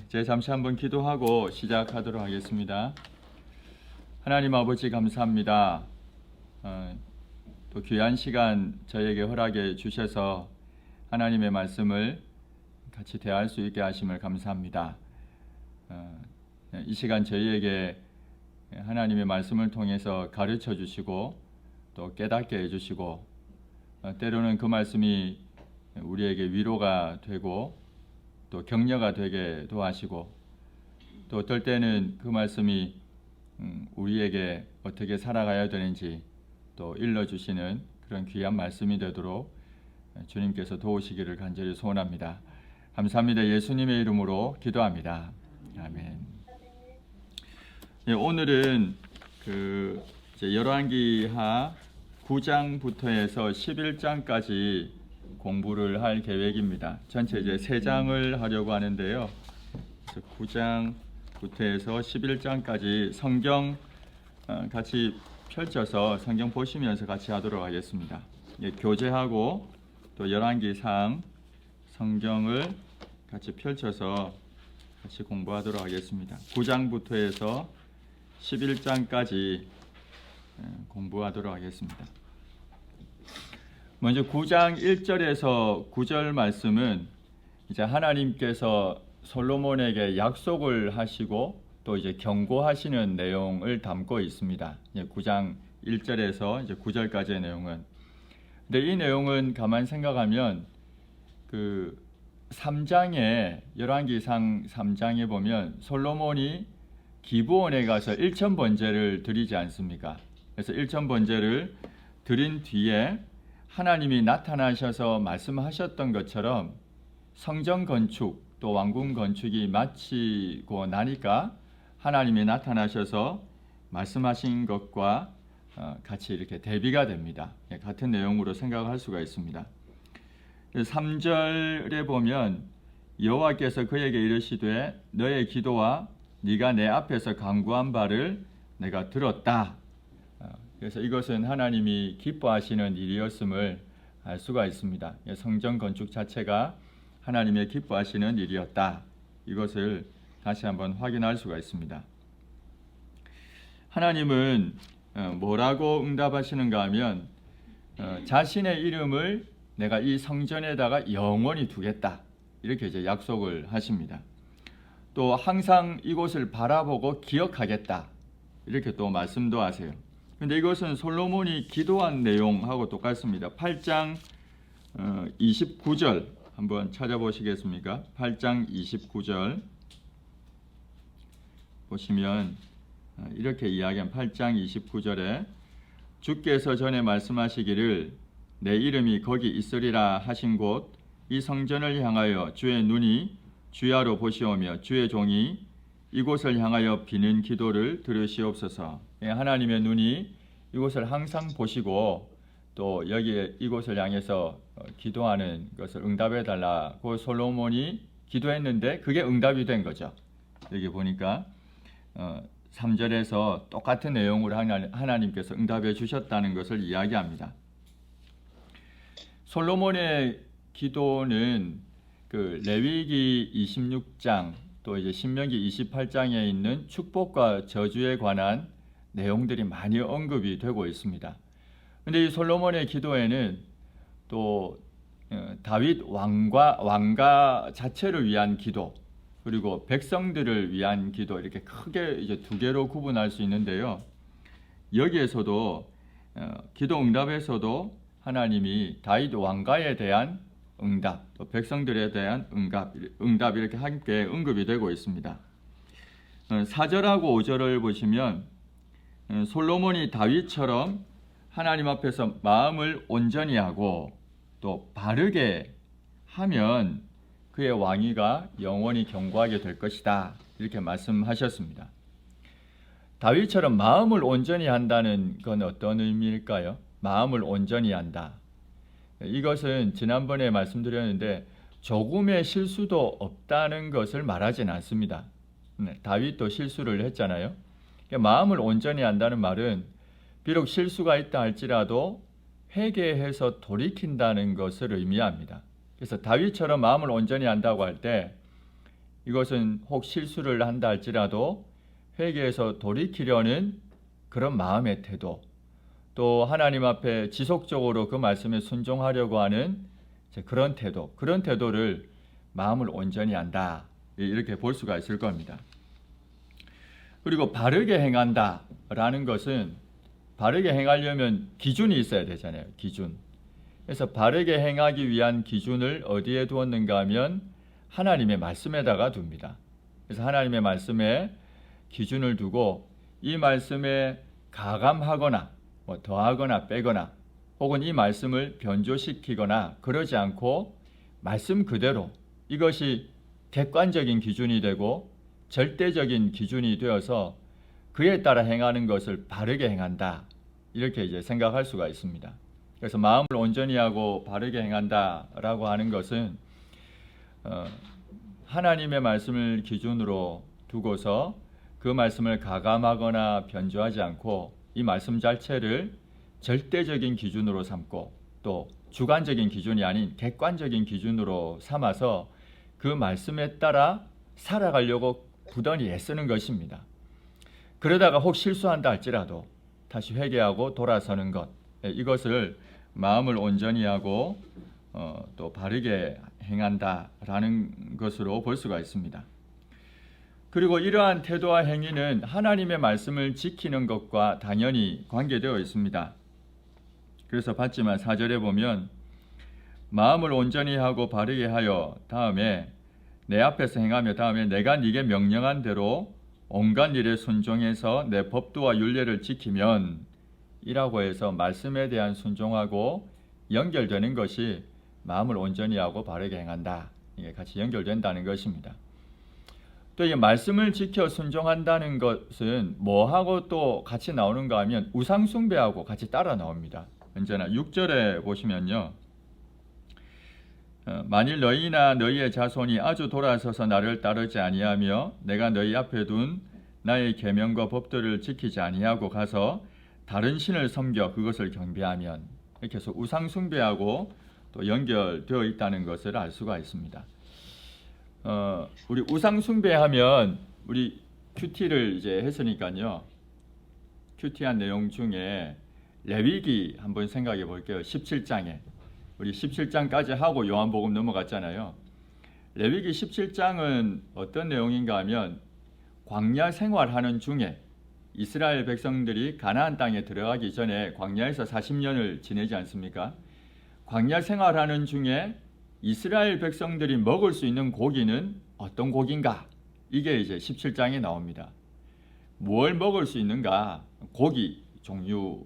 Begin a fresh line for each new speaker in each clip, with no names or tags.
제 잠시 한번 기도하고 시작하도록 하겠습니다. 하나님 아버지 감사합니다. 또 귀한 시간 저에게 허락해 주셔서 하나님의 말씀을 같이 대할 수 있게 하심을 감사합니다. 이 시간 저희에게 하나님의 말씀을 통해서 가르쳐 주시고 또 깨닫게 해주시고 때로는 그 말씀이 우리에게 위로가 되고 또 격려가 되게 도와주시고 또 어떨 때는 그 말씀이 우리에게 어떻게 살아가야 되는지 또 일러주시는 그런 귀한 말씀이 되도록 주님께서 도우시기를 간절히 소원합니다. 감사합니다. 예수님의 이름으로 기도합니다. 아멘. 오늘은 열왕기하 9장부터 해서 11장까지 공부를 할 계획입니다. 전체 이제 3장을 하려고 하는데요. 9장부터 해서 11장까지 성경 같이 펼쳐서 성경 보시면서 같이 하도록 하겠습니다. 교재하고 또 열왕기상 성경을 같이 펼쳐서 같이 공부하도록 하겠습니다. 9장부터 해서 11장까지 공부하도록 하겠습니다. 먼저 9장 1절에서 9절 말씀은 이제 하나님께서 솔로몬에게 약속을 하시고 또 이제 경고하시는 내용을 담고 있습니다. 9장 1절에서 이제 9절까지의 내용은. 근데 이 내용은 가만 생각하면 3장에 열왕기상 3장에 보면 솔로몬이 기브온에 가서 일천번제를 드리지 않습니까? 그래서 일천번제를 드린 뒤에 하나님이 나타나셔서 말씀하셨던 것처럼 성전 건축 또 왕궁 건축이 마치고 나니까 하나님이 나타나셔서 말씀하신 것과 같이 이렇게 대비가 됩니다. 같은 내용으로 생각할 수가 있습니다. 3절에 보면 여호와께서 그에게 이르시되 너의 기도와 네가 내 앞에서 간구한 바를 내가 들었다. 그래서 이것은 하나님이 기뻐하시는 일이었음을 알 수가 있습니다. 성전 건축 자체가 하나님의 기뻐하시는 일이었다. 이것을 다시 한번 확인할 수가 있습니다. 하나님은 뭐라고 응답하시는가 하면 자신의 이름을 내가 이 성전에다가 영원히 두겠다. 이렇게 이제 약속을 하십니다. 또 항상 이곳을 바라보고 기억하겠다. 이렇게 또 말씀도 하세요. 근데 이것은 솔로몬이 기도한 내용하고 똑같습니다. 8장 29절 한번 찾아보시겠습니까? 8장 29절 보시면 이렇게 이야기한 8장 29절에 주께서 전에 말씀하시기를 내 이름이 거기 있으리라 하신 곳 이 성전을 향하여 주의 눈이 주야로 보시오며 주의 종이 이곳을 향하여 비는 기도를 들으시옵소서. 하나님의 눈이 이곳을 항상 보시고 또 여기에 이곳을 향해서 기도하는 것을 응답해 달라고 솔로몬이 기도했는데 그게 응답이 된 거죠. 여기 보니까 3절에서 똑같은 내용으로 하나님께서 응답해 주셨다는 것을 이야기합니다. 솔로몬의 기도는 레위기 26장 또 이제 신명기 28장에 있는 축복과 저주에 관한 내용들이 많이 언급이 되고 있습니다. 그런데 이 솔로몬의 기도에는 또 다윗 왕가 자체를 위한 기도 그리고 백성들을 위한 기도 이렇게 크게 이제 두 개로 구분할 수 있는데요. 여기에서도 기도 응답에서도 하나님이 다윗 왕가에 대한 응답, 또 백성들에 대한 응답 이렇게 함께 언급이 되고 있습니다. 4절하고 5절을 보시면 솔로몬이 다윗처럼 하나님 앞에서 마음을 온전히 하고 또 바르게 하면 그의 왕위가 영원히 견고하게 될 것이다. 이렇게 말씀하셨습니다. 다윗처럼 마음을 온전히 한다는 건 어떤 의미일까요? 마음을 온전히 한다. 이것은 지난번에 말씀드렸는데 조금의 실수도 없다는 것을 말하지는 않습니다. 다윗도 실수를 했잖아요. 마음을 온전히 한다는 말은 비록 실수가 있다 할지라도 회개해서 돌이킨다는 것을 의미합니다. 그래서 다윗처럼 마음을 온전히 한다고 할 때 이것은 혹 실수를 한다 할지라도 회개해서 돌이키려는 그런 마음의 태도, 또 하나님 앞에 지속적으로 그 말씀에 순종하려고 하는 그런 태도, 그런 태도를 마음을 온전히 한다, 이렇게 볼 수가 있을 겁니다. 그리고 바르게 행한다 라는 것은, 바르게 행하려면 기준이 있어야 되잖아요. 기준. 그래서 바르게 행하기 위한 기준을 어디에 두었는가 하면 하나님의 말씀에다가 둡니다. 그래서 하나님의 말씀에 기준을 두고 이 말씀에 가감하거나 더하거나 빼거나 혹은 이 말씀을 변조시키거나 그러지 않고 말씀 그대로, 이것이 객관적인 기준이 되고 절대적인 기준이 되어서 그에 따라 행하는 것을 바르게 행한다, 이렇게 이제 생각할 수가 있습니다. 그래서 마음을 온전히 하고 바르게 행한다라고 하는 것은 하나님의 말씀을 기준으로 두고서 그 말씀을 가감하거나 변조하지 않고 이 말씀 자체를 절대적인 기준으로 삼고 또 주관적인 기준이 아닌 객관적인 기준으로 삼아서 그 말씀에 따라 살아가려고 부단히 애쓰는 것입니다. 그러다가 혹 실수한다 할지라도 다시 회개하고 돌아서는 것, 이것을 마음을 온전히 하고 또 바르게 행한다라는 것으로 볼 수가 있습니다. 그리고 이러한 태도와 행위는 하나님의 말씀을 지키는 것과 당연히 관계되어 있습니다. 그래서 봤지만 4절에 보면 마음을 온전히 하고 바르게 하여 다음에 내 앞에서 행하며 다음에 내가 네게 명령한 대로 온갖 일에 순종해서 내 법도와 율례를 지키면, 이라고 해서 말씀에 대한 순종하고 연결되는 것이 마음을 온전히 하고 바르게 행한다, 이게 같이 연결된다는 것입니다. 또 이 말씀을 지켜 순종한다는 것은 뭐하고 또 같이 나오는가 하면 우상 숭배하고 같이 따라 나옵니다. 언제나 6절에 보시면요, 만일 너희나 너희의 자손이 아주 돌아서서 나를 따르지 아니하며 내가 너희 앞에 둔 나의 계명과 법도를 지키지 아니하고 가서 다른 신을 섬겨 그것을 경배하면, 이렇게 해서 우상 숭배하고 또 연결되어 있다는 것을 알 수가 있습니다. 우리 우상 숭배하면 우리 큐티를 이제 했으니까요, 큐티한 내용 중에 레위기 한번 생각해 볼게요. 17장에 우리 17장까지 하고 요한복음 넘어갔잖아요. 레위기 17장은 어떤 내용인가 하면 광야 생활하는 중에 이스라엘 백성들이 가나안 땅에 들어가기 전에 광야에서 40년을 지내지 않습니까? 광야 생활하는 중에 이스라엘 백성들이 먹을 수 있는 고기는 어떤 고기인가? 이게 이제 17장에 나옵니다. 뭘 먹을 수 있는가? 고기 종류,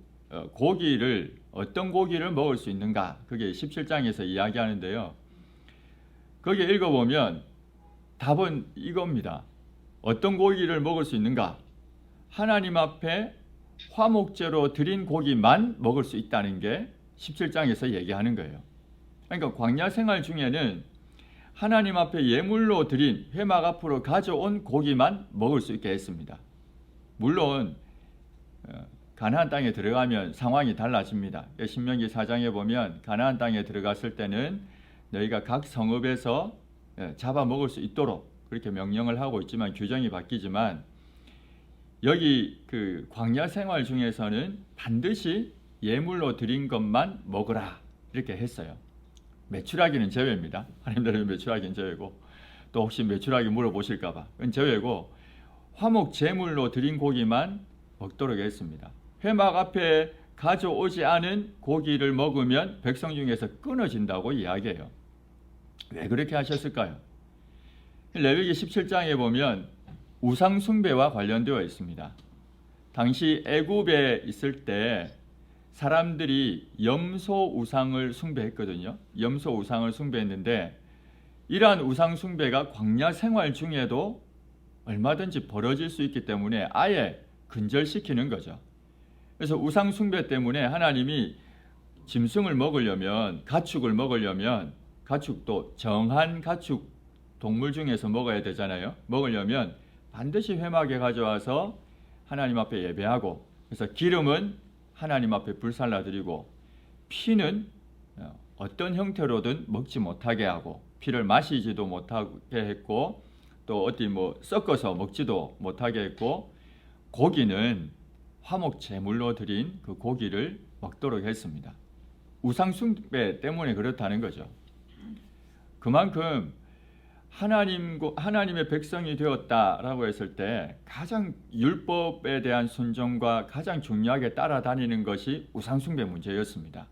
고기를 어떤 고기를 먹을 수 있는가? 그게 17장에서 이야기하는데요. 거기 읽어보면 답은 이겁니다. 어떤 고기를 먹을 수 있는가? 하나님 앞에 화목제로 드린 고기만 먹을 수 있다는 게 17장에서 얘기하는 거예요. 그러니까 광야 생활 중에는 하나님 앞에 예물로 드린 회막 앞으로 가져온 고기만 먹을 수 있게 했습니다. 물론 가나안 땅에 들어가면 상황이 달라집니다. 신명기 4장에 보면 가나안 땅에 들어갔을 때는 너희가 각 성읍에서 잡아 먹을 수 있도록 그렇게 명령을 하고 있지만 규정이 바뀌지만, 여기 그 광야 생활 중에서는 반드시 예물로 드린 것만 먹으라 이렇게 했어요. 메추라기는 제외입니다. 하나님들은 메추라기는 제외고, 또 혹시 메추라기 물어보실까봐 그건 제외고 화목 제물로 드린 고기만 먹도록 했습니다. 회막 앞에 가져오지 않은 고기를 먹으면 백성 중에서 끊어진다고 이야기해요. 왜 그렇게 하셨을까요? 레위기 17장에 보면 우상 숭배와 관련되어 있습니다. 당시 애굽에 있을 때 사람들이 염소 우상을 숭배했거든요. 염소 우상을 숭배했는데 이러한 우상 숭배가 광야 생활 중에도 얼마든지 벌어질 수 있기 때문에 아예 근절시키는 거죠. 그래서 우상 숭배 때문에 하나님이 짐승을 먹으려면, 가축을 먹으려면, 가축도 정한 가축 동물 중에서 먹어야 되잖아요. 먹으려면 반드시 회막에 가져와서 하나님 앞에 예배하고, 그래서 기름은 하나님 앞에 불살라드리고 피는 어떤 형태로든 먹지 못하게 하고 피를 마시지도 못하게 했고, 또 어디 뭐 섞어서 먹지도 못하게 했고, 고기는 화목 제물로 드린 그 고기를 먹도록 했습니다. 우상 숭배 때문에 그렇다는 거죠. 그만큼 하나님의 백성이 되었다라고 했을 때 가장 율법에 대한 순종과 가장 중요하게 따라다니는 것이 우상 숭배 문제였습니다.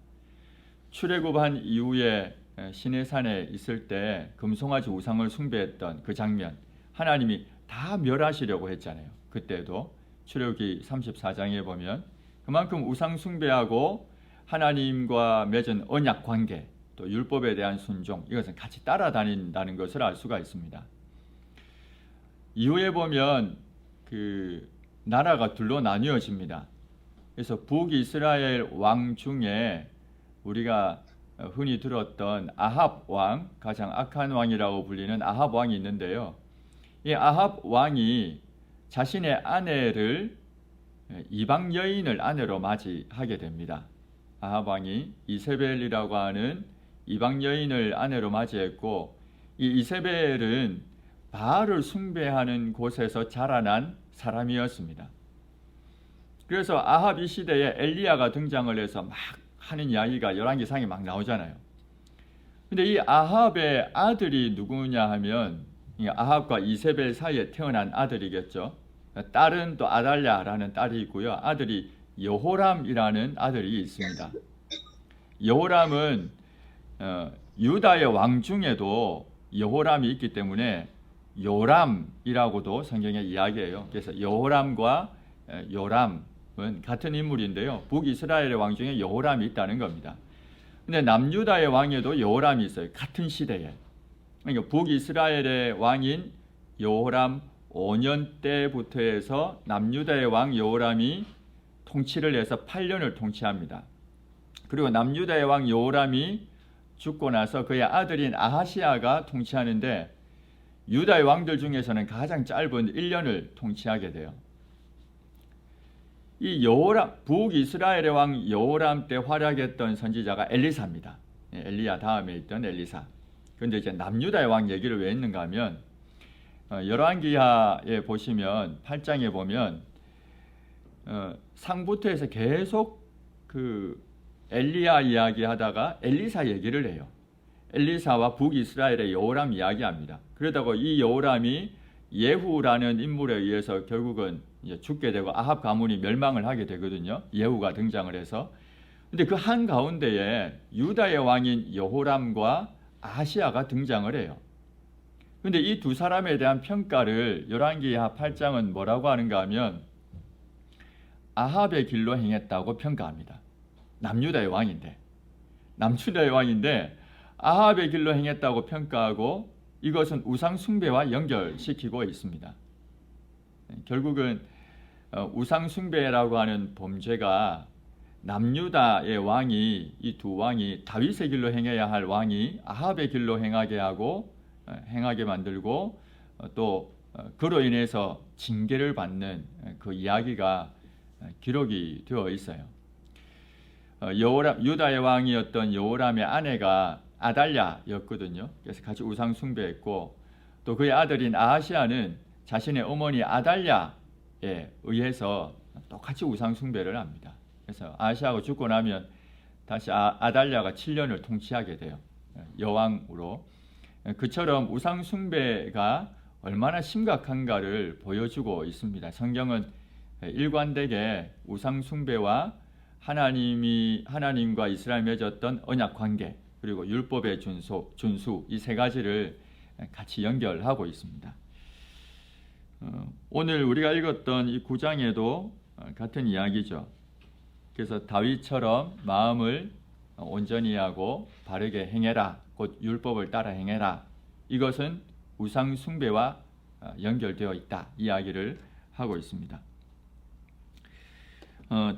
출애굽한 이후에 시내산에 있을 때 금송아지 우상을 숭배했던 그 장면, 하나님이 다 멸하시려고 했잖아요. 그때도 출애굽기 34장에 보면 그만큼 우상 숭배하고 하나님과 맺은 언약 관계, 또 율법에 대한 순종, 이것은 같이 따라다닌다는 것을 알 수가 있습니다. 이후에 보면 그 나라가 둘로 나뉘어집니다. 그래서 북이스라엘 왕 중에 우리가 흔히 들었던 아합 왕, 가장 악한 왕이라고 불리는 아합 왕이 있는데요. 이 아합 왕이 자신의 아내를 이방 여인을 아내로 맞이하게 됩니다. 아합 왕이 이세벨이라고 하는 이방 여인을 아내로 맞이했고, 이 이세벨은 바알을 숭배하는 곳에서 자라난 사람이었습니다. 그래서 아합 이 시대에 엘리야가 등장을 해서 막 하는 이야기가 열왕기상에 막 나오잖아요. 근데 이 아합의 아들이 누구냐 하면 아합과 이세벨 사이에 태어난 아들이겠죠. 딸은 또 아달랴라는 딸이 있고요. 아들이 여호람이라는 아들이 있습니다. 여호람은 유다의 왕 중에도 여호람이 있기 때문에 요람이라고도 성경에 이야기해요. 그래서 여호람과 요람은 같은 인물인데요. 북이스라엘의 왕 중에 여호람이 있다는 겁니다. 근데 남유다의 왕에도 여호람이 있어요. 같은 시대에. 그러니까 북이스라엘의 왕인 여호람 5년 때부터 해서 남유다의 왕 여호람이 통치를 해서 8년을 통치합니다. 그리고 남유다의 왕 여호람이 죽고 나서 그의 아들인 아하시야가 통치하는데 유다의 왕들 중에서는 가장 짧은 1년을 통치하게 돼요. 이 여호람, 북이스라엘의 왕 여호람 때 활약했던 선지자가 엘리사입니다. 엘리야 다음에 있던 엘리사. 그런데 이제 남유다의 왕 얘기를 왜 했는가 하면 열왕기하에 보시면 8장에 보면 상부터 해서 계속 그 엘리야 이야기하다가 엘리사 얘기를 해요. 엘리사와 북이스라엘의 여호람 이야기합니다. 그러다가 이 여호람이 예후라는 인물에 의해서 결국은 이제 죽게 되고 아합 가문이 멸망을 하게 되거든요. 예후가 등장을 해서. 근데 그 한 가운데에 유다의 왕인 여호람과 아하시야가 등장을 해요. 근데 이 두 사람에 대한 평가를 열왕기하 8장은 뭐라고 하는가 하면 아합의 길로 행했다고 평가합니다. 남유다의 왕인데 아합의 길로 행했다고 평가하고 이것은 우상 숭배와 연결시키고 있습니다. 결국은 우상 숭배라고 하는 범죄가 남유다의 왕이, 이 두 왕이 다윗의 길로 행해야 할 왕이 아합의 길로 행하게 하고 행하게 만들고 또 그로 인해서 징계를 받는 그 이야기가 기록이 되어 있어요. 유다의 왕이었던 여호람의 아내가 아달랴였거든요. 그래서 같이 우상 숭배했고 또 그의 아들인 아하시야는 자신의 어머니 아달랴에 의해서 똑같이 우상 숭배를 합니다. 그래서 아하시야가 죽고 나면 다시 아달랴가 7년을 통치하게 돼요. 여왕으로. 그처럼 우상 숭배가 얼마나 심각한가를 보여주고 있습니다. 성경은 일관되게 우상 숭배와 하나님과 이스라엘 맺었던 언약 관계 그리고 율법의 준수 이 세 가지를 같이 연결하고 있습니다. 오늘 우리가 읽었던 이 9장에도 같은 이야기죠. 그래서 다윗처럼 마음을 온전히 하고 바르게 행해라. 곧 율법을 따라 행해라. 이것은 우상 숭배와 연결되어 있다. 이야기를 하고 있습니다.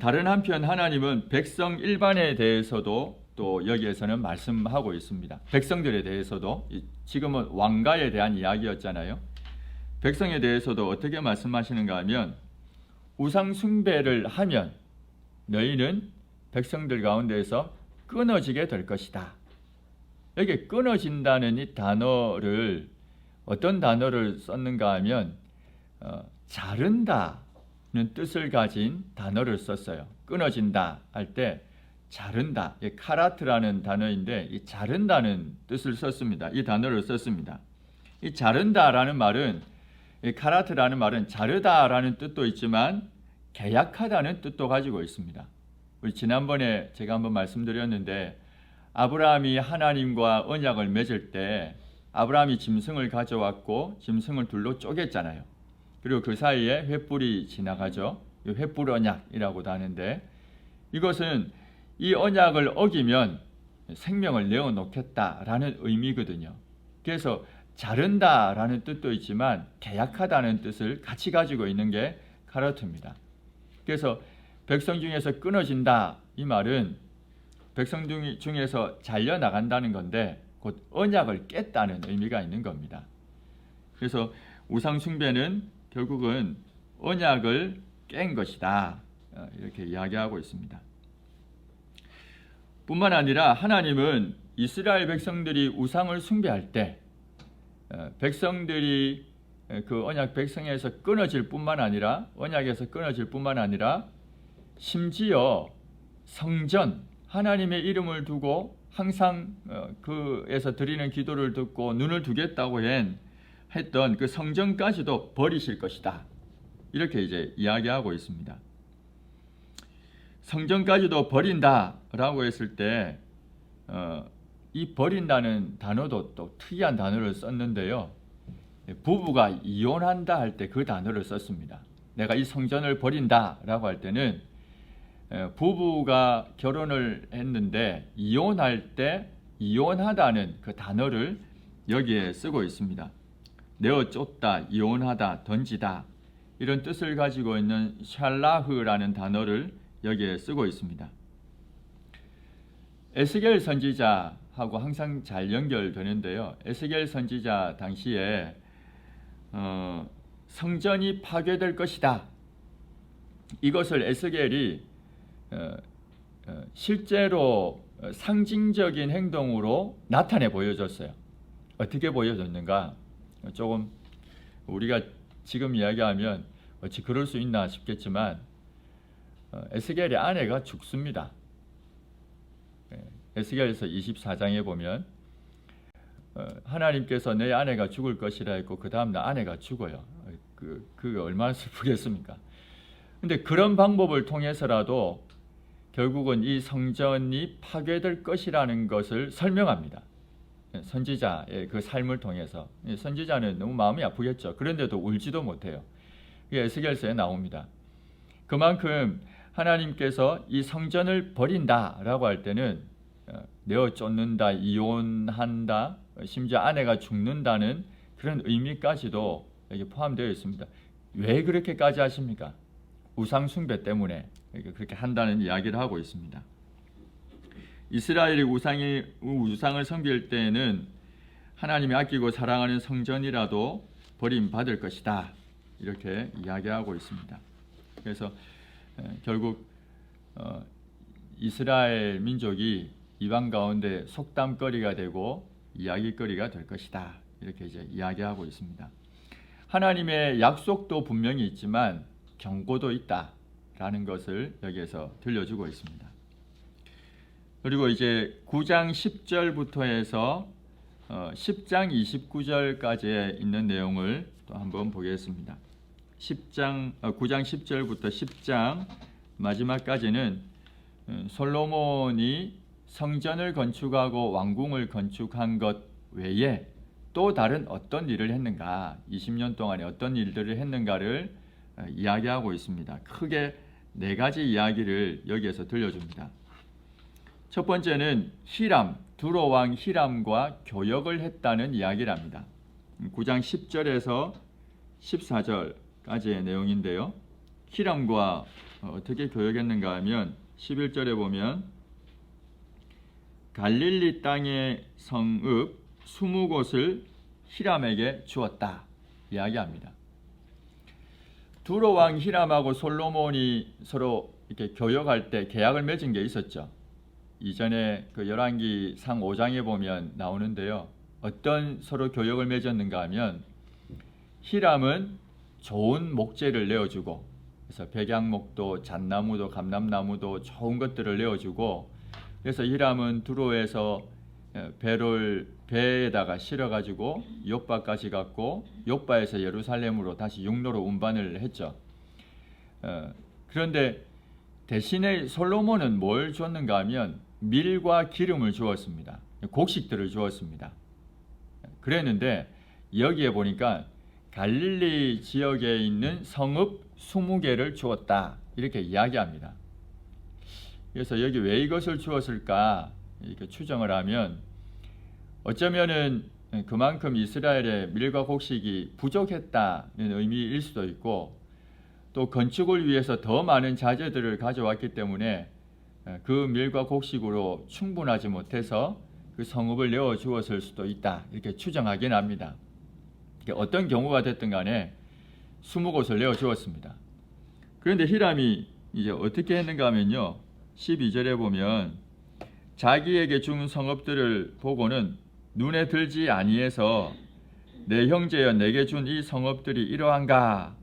다른 한편 하나님은 백성 일반에 대해서도 또 여기에서는 말씀하고 있습니다. 백성들에 대해서도 지금은 왕가에 대한 이야기였잖아요. 백성에 대해서도 어떻게 말씀하시는가 하면 우상 숭배를 하면 너희는 백성들 가운데에서 끊어지게 될 것이다. 여기 끊어진다는 이 단어를 어떤 단어를 썼는가 하면 자른다는 뜻을 가진 단어를 썼어요. 끊어진다 할 때 자른다, 카라트라는 단어인데 이 자른다는 뜻을 썼습니다. 이 단어를 썼습니다. 이 자른다라는 말은, 이 카라트라는 말은 자르다라는 뜻도 있지만 계약하다는 뜻도 가지고 있습니다. 우리 지난번에 제가 한번 말씀드렸는데 아브라함이 하나님과 언약을 맺을 때 아브라함이 짐승을 가져왔고 짐승을 둘로 쪼갰잖아요. 그리고 그 사이에 횃불이 지나가죠. 이 횃불 언약이라고도 하는데 이것은 이 언약을 어기면 생명을 내어놓겠다라는 의미거든요. 그래서 자른다라는 뜻도 있지만 계약하다는 뜻을 같이 가지고 있는 게 카라트입니다. 그래서 백성 중에서 끊어진다 이 말은 백성 중에서 잘려나간다는 건데 곧 언약을 깼다는 의미가 있는 겁니다. 그래서 우상 숭배는 결국은 언약을 깬 것이다 이렇게 이야기하고 있습니다. 뿐만 아니라 하나님은 이스라엘 백성들이 우상을 숭배할 때 백성들이 그 언약 백성에서 끊어질 뿐만 아니라 언약에서 끊어질 뿐만 아니라 심지어 성전 하나님의 이름을 두고 항상 그에서 드리는 기도를 듣고 눈을 두겠다고 했던 그 성전까지도 버리실 것이다. 이렇게 이제 이야기하고 있습니다. 성전까지도 버린다라고 했을 때 이 버린다는 단어도 또 특이한 단어를 썼는데요. 부부가 이혼한다 할 때 그 단어를 썼습니다. 내가 이 성전을 버린다라고 할 때는 부부가 결혼을 했는데 이혼할 때 이혼하다는 그 단어를 여기에 쓰고 있습니다. 내어 쫓다, 이혼하다, 던지다 이런 뜻을 가지고 있는 샬라흐라는 단어를 여기에 쓰고 있습니다. 에스겔 선지자하고 항상 잘 연결되는데요. 에스겔 선지자 당시에 성전이 파괴될 것이다. 이것을 에스겔이 실제로 상징적인 행동으로 나타내 보여줬어요. 어떻게 보여줬는가? 조금 우리가 지금 이야기하면 어찌 그럴 수 있나 싶겠지만 에스겔의 아내가 죽습니다. 에스겔에서 24장에 보면 하나님께서 내 아내가 죽을 것이라 했고 그 다음날 아내가 죽어요. 그게 얼마나 슬프겠습니까? 근데 그런 방법을 통해서라도 결국은 이 성전이 파괴될 것이라는 것을 설명합니다. 선지자의 그 삶을 통해서. 선지자는 너무 마음이 아프겠죠. 그런데도 울지도 못해요. 이게 에스겔서에 나옵니다. 그만큼 하나님께서 이 성전을 버린다라고 할 때는 내어 쫓는다, 이혼한다, 심지어 아내가 죽는다는 그런 의미까지도 여기 포함되어 있습니다. 왜 그렇게까지 하십니까? 우상 숭배 때문에 그렇게 한다는 이야기를 하고 있습니다. 이스라엘이 우상을 섬길 때에는 하나님이 아끼고 사랑하는 성전이라도 버림받을 것이다. 이렇게 이야기하고 있습니다. 그래서 결국 이스라엘 민족이 이방 가운데 속담거리가 되고 이야기거리가 될 것이다. 이렇게 이제 이야기하고 있습니다. 하나님의 약속도 분명히 있지만 경고도 있다라는 것을 여기에서 들려주고 있습니다. 그리고 이제 9장 10절부터 해서 10장 29절까지 있는 내용을 또 한번 보겠습니다. 9장 10절부터 10장 마지막까지는 솔로몬이 성전을 건축하고 왕궁을 건축한 것 외에 또 다른 어떤 일을 했는가, 20년 동안에 어떤 일들을 했는가를 이야기하고 있습니다. 크게 4가지 이야기를 여기에서 들려줍니다. 첫 번째는 히람, 두로 왕 히람과 교역을 했다는 이야기를 합니다. 9장 10절에서 14절까지의 내용인데요. 히람과 어떻게 교역했는가 하면 11절에 보면 갈릴리 땅의 성읍 20곳을 히람에게 주었다 이야기합니다. 두로 왕 히람하고 솔로몬이 서로 이렇게 교역할 때 계약을 맺은 게 있었죠. 이전에 그 열왕기상 5장에 보면 나오는데요. 어떤 서로 교역을 맺었는가 하면 히람은 좋은 목재를 내어주고, 그래서 백양목도 잣나무도 감람나무도 좋은 것들을 내어주고, 그래서 히람은 두로에서 배에다가 실어가지고 욥바까지 갔고, 욥바에서 예루살렘으로 다시 육로로 운반을 했죠. 그런데 대신에 솔로몬은 뭘 줬는가 하면 밀과 기름을 주었습니다. 곡식들을 주었습니다. 그랬는데 여기에 보니까 갈릴리 지역에 있는 성읍 20개를 주었다, 이렇게 이야기합니다. 그래서 여기 왜 이것을 주었을까 이렇게 추정을 하면, 어쩌면은 그만큼 이스라엘의 밀과 곡식이 부족했다는 의미일 수도 있고, 또 건축을 위해서 더 많은 자재들을 가져왔기 때문에 그 밀과 곡식으로 충분하지 못해서 그 성읍을 내어 주었을 수도 있다, 이렇게 추정하긴 합니다. 어떤 경우가 됐든 간에 20곳을 내어 주었습니다. 그런데 히람이 이제 어떻게 했는가 하면요, 12절에 보면 자기에게 준 성읍들을 보고는 눈에 들지 아니해서 내 형제여 내게 준 이 성읍들이 이러한가,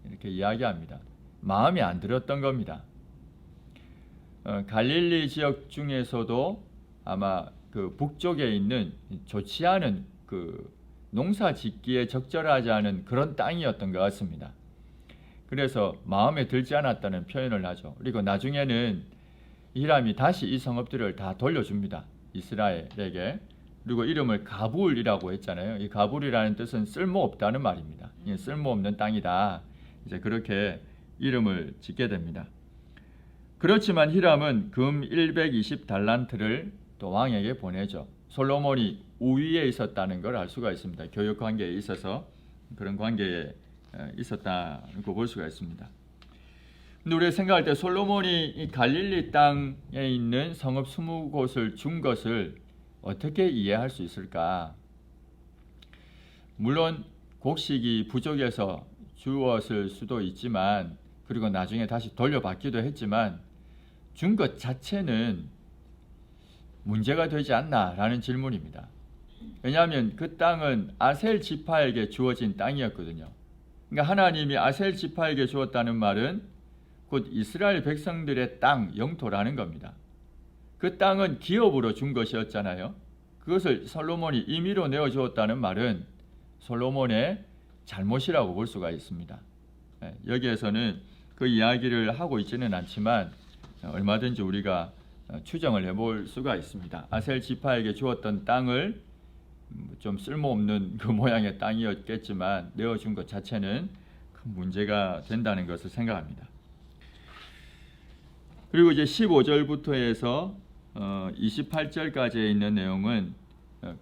이렇게 이야기합니다. 마음에 안 들었던 겁니다. 갈릴리 지역 중에서도 아마 그 북쪽에 있는 좋지 않은 그 농사 짓기에 적절하지 않은 그런 땅이었던 것 같습니다. 그래서 마음에 들지 않았다는 표현을 하죠. 그리고 나중에는 히람이 다시 이 성읍들을 다 돌려줍니다, 이스라엘에게. 그리고 이름을 가불이라고 했잖아요. 이 가불이라는 뜻은 쓸모없다는 말입니다. 쓸모없는 땅이다, 이제 그렇게 이름을 짓게 됩니다. 그렇지만 히람은 금 120달란트를 또 왕에게 보내죠. 솔로몬이 우위에 있었다는 걸 알 수가 있습니다. 교역 관계에 있어서 그런 관계에 있었다고 볼 수가 있습니다. 근데 우리가 생각할 때 솔로몬이 이 갈릴리 땅에 있는 성읍 20곳을 준 것을 어떻게 이해할 수 있을까? 물론 곡식이 부족해서 주었을 수도 있지만, 그리고 나중에 다시 돌려받기도 했지만, 준 것 자체는 문제가 되지 않나라는 질문입니다. 왜냐하면 그 땅은 아셀 지파에게 주어진 땅이었거든요. 그러니까 하나님이 아셀 지파에게 주었다는 말은 곧 이스라엘 백성들의 땅, 영토라는 겁니다. 그 땅은 기업으로 준 것이었잖아요. 그것을 솔로몬이 임의로 내어주었다는 말은 솔로몬의 잘못이라고 볼 수가 있습니다. 여기에서는 그 이야기를 하고 있지는 않지만 얼마든지 우리가 추정을 해볼 수가 있습니다. 아셀 지파에게 주었던 땅을 좀 쓸모없는 그 모양의 땅이었겠지만 내어준 것 자체는 큰 문제가 된다는 것을 생각합니다. 그리고 이제 15절부터 해서 28절까지에 있는 내용은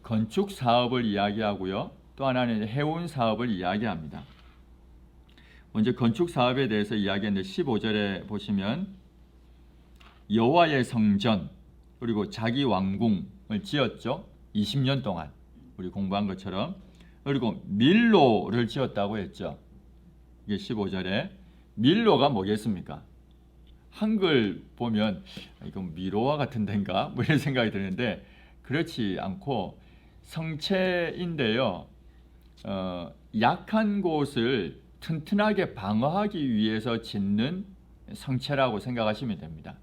건축 사업을 이야기하고요, 또 하나는 해운 사업을 이야기합니다. 먼저 건축 사업에 대해서 이야기했는데 15절에 보시면 여호와의 성전 그리고 자기 왕궁을 지었죠. 20년 동안 우리 공부한 것처럼. 그리고 밀로를 지었다고 했죠. 이게 15절에 밀로가 뭐겠습니까? 한글 보면 이건 미로와 같은 데인가? 뭐 이런 생각이 드는데 그렇지 않고 성체인데요. 약한 곳을 튼튼하게 방어하기 위해서 짓는 성체라고 생각하시면 됩니다.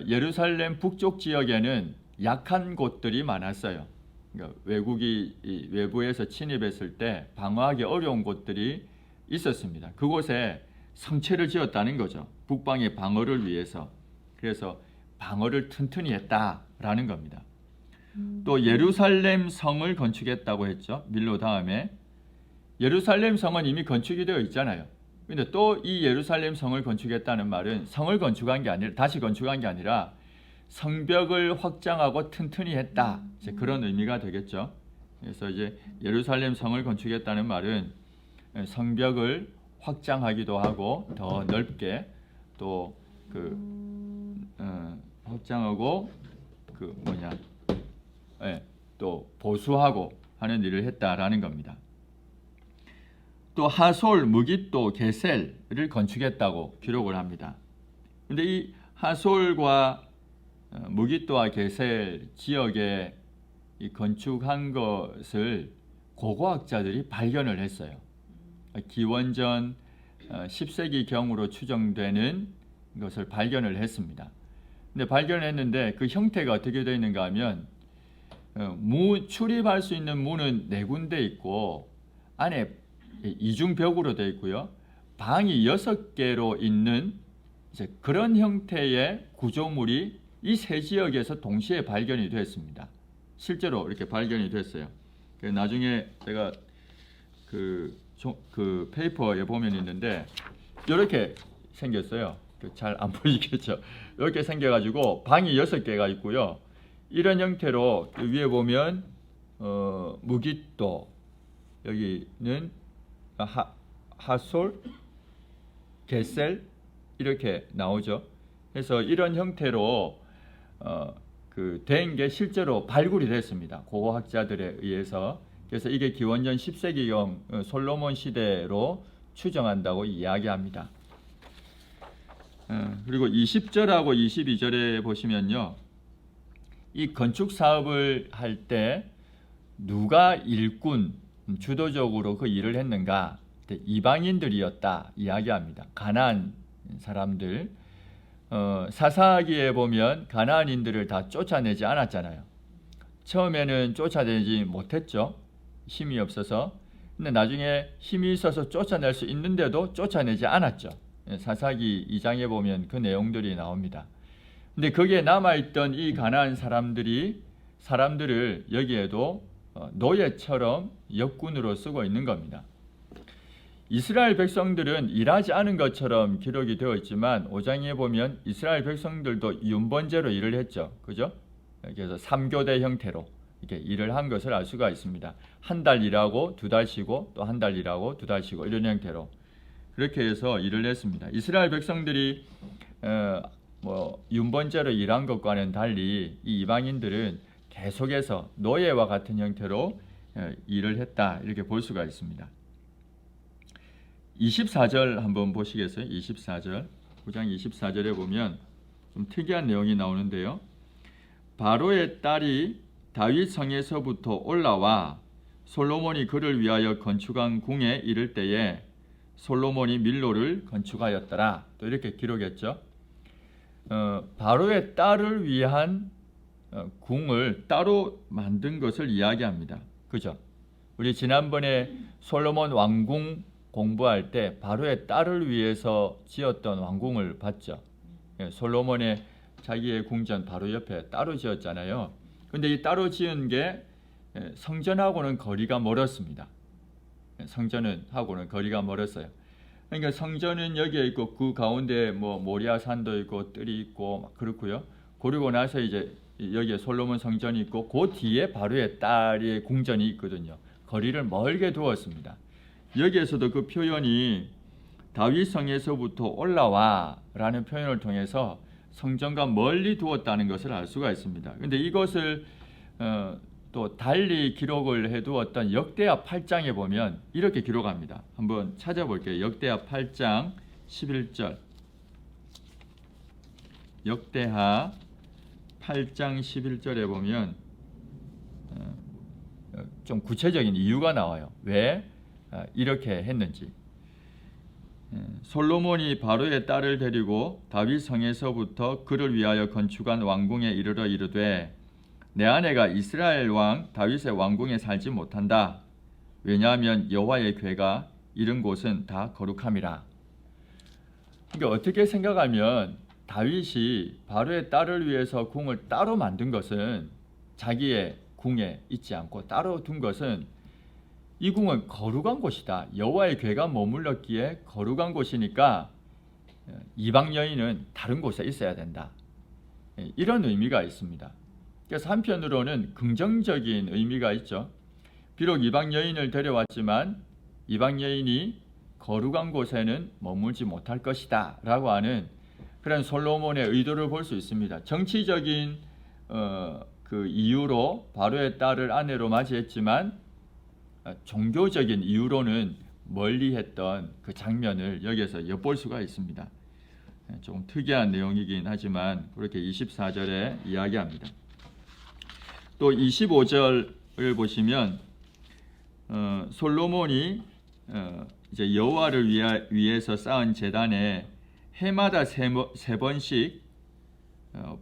예루살렘 북쪽 지역에는 약한 곳들이 많았어요. 그러니까 외국이 외부에서 침입했을 때 방어하기 어려운 곳들이 있었습니다. 그곳에 성체를 지었다는 거죠. 북방의 방어를 위해서. 그래서 방어를 튼튼히 했다라는 겁니다. 또 예루살렘 성을 건축했다고 했죠. 밀로 다음에. 예루살렘 성은 이미 건축이 되어 있잖아요. 근데 또 이 예루살렘 성을 건축했다는 말은 성을 건축한 게 아니라 다시 건축한 게 아니라 성벽을 확장하고 튼튼히 했다. 이제 그런 의미가 되겠죠. 그래서 이제 예루살렘 성을 건축했다는 말은 성벽을 확장하기도 하고 더 넓게 또 확장하고 또 보수하고 하는 일을 했다라는 겁니다. 또 하솔, 무깃도, 게셀을 건축했다고 기록을 합니다. 근데 이 하솔과 무깃도와 게셀 지역에 이 건축한 것을 고고학자들이 발견을 했어요. 기원전 10세기경으로 추정되는 것을 발견을 했습니다. 근데 발견했는데 그 형태가 어떻게 되어 있는가 하면 출입할 수 있는 문은 4군데 있고 안에 이중벽으로 되어 있고요. 방이 6개로 있는 이제 그런 형태의 구조물이 이 세 지역에서 동시에 발견이 됐습니다. 실제로 이렇게 발견이 됐어요. 나중에 제가 그 페이퍼에 보면 있는데 이렇게 생겼어요. 잘 안 보이겠죠? 이렇게 생겨가지고 방이 6개가 있고요. 이런 형태로 위에 보면 무깃도, 여기는 하솔, 게셀 이렇게 나오죠. 그래서 이런 형태로 된 게 실제로 발굴이 됐습니다. 고고학자들에 의해서. 그래서 이게 기원전 10세기경 솔로몬 시대로 추정한다고 이야기합니다. 그리고 20절하고 22절에 보시면요. 이 건축 사업을 할 때 누가 일꾼, 주도적으로 그 일을 했는가? 이방인들이었다 이야기합니다. 가나안 사람들. 사사기에 보면 가나안인들을 다 쫓아내지 않았잖아요. 처음에는 쫓아내지 못했죠. 힘이 없어서. 근데 나중에 힘이 있어서 쫓아낼 수 있는데도 쫓아내지 않았죠. 사사기 2장에 보면 그 내용들이 나옵니다. 근데 거기에 남아있던 이 가나안 사람들을 여기에도 노예처럼 역군으로 쓰고 있는 겁니다. 이스라엘 백성들은 일하지 않은 것처럼 기록이 되어 있지만 5장에 보면 이스라엘 백성들도 윤번제로 일을 했죠. 그죠? 그래서 3교대 형태로 이렇게 일을 한 것을 알 수가 있습니다. 한 달 일하고 2달 쉬고 또 한 달 일하고 2달 쉬고 이런 형태로 그렇게 해서 일을 했습니다. 이스라엘 백성들이 윤번제로 일한 것과는 달리 이 이방인들은 계속해서 노예와 같은 형태로 일을 했다 이렇게 볼 수가 있습니다. 24절 한번 보시겠어요? 24절 9장 24절에 보면 좀 특이한 내용이 나오는데요. 바로의 딸이 다윗 성에서부터 올라와 솔로몬이 그를 위하여 건축한 궁에 이를 때에 솔로몬이 밀로를 건축하였더라. 또 이렇게 기록했죠. 바로의 딸을 위한 궁을 따로 만든 것을 이야기합니다. 그죠? 우리 지난번에 솔로몬 왕궁 공부할 때 바로의 딸을 위해서 지었던 왕궁을 봤죠. 솔로몬의 자기의 궁전 바로 옆에 따로 지었잖아요. 근데 이 따로 지은 게 성전하고는 거리가 멀었습니다. 성전하고는 거리가 멀었어요. 그러니까 성전은 여기에 있고 그 가운데 모리아산도 있고 뜰이 있고 막 그렇고요. 그리고 나서 이제 여기에 솔로몬 성전이 있고 그 뒤에 바로의 딸의 궁전이 있거든요. 거리를 멀게 두었습니다. 여기에서도 그 표현이 다윗 성에서부터 올라와 라는 표현을 통해서 성전과 멀리 두었다는 것을 알 수가 있습니다. 그런데 이것을 또 달리 기록을 해두었던 역대하 8장에 보면 이렇게 기록합니다. 한번 찾아볼게요. 역대하 8장 11절. 역대하 8장 11절에 보면 좀 구체적인 이유가 나와요. 왜 이렇게 했는지. 솔로몬이 바로의 딸을 데리고 다윗 성에서부터 그를 위하여 건축한 왕궁에 이르러 이르되 내 아내가 이스라엘 왕 다윗의 왕궁에 살지 못한다. 왜냐하면 여호와의 궤가 이른 곳은 다 거룩함이라. 그러니까 어떻게 생각하면 다윗이 바로의 딸을 위해서 궁을 따로 만든 것은 자기의 궁에 있지 않고 따로 둔 것은 이 궁은 거룩한 곳이다. 여호와의 궤가 머물렀기에 거룩한 곳이니까 이방 여인은 다른 곳에 있어야 된다. 이런 의미가 있습니다. 그래서 한편으로는 긍정적인 의미가 있죠. 비록 이방 여인을 데려왔지만 이방 여인이 거룩한 곳에는 머물지 못할 것이다 라고 하는 그런 솔로몬의 의도를 볼 수 있습니다. 정치적인 그 이유로 바로의 딸을 아내로 맞이했지만 종교적인 이유로는 멀리했던 그 장면을 여기에서 엿볼 수가 있습니다. 조금 특이한 내용이긴 하지만 그렇게 24절에 이야기합니다. 또 25절을 보시면 솔로몬이 이제 여호와를 위해서 쌓은 제단에 해마다 세 번씩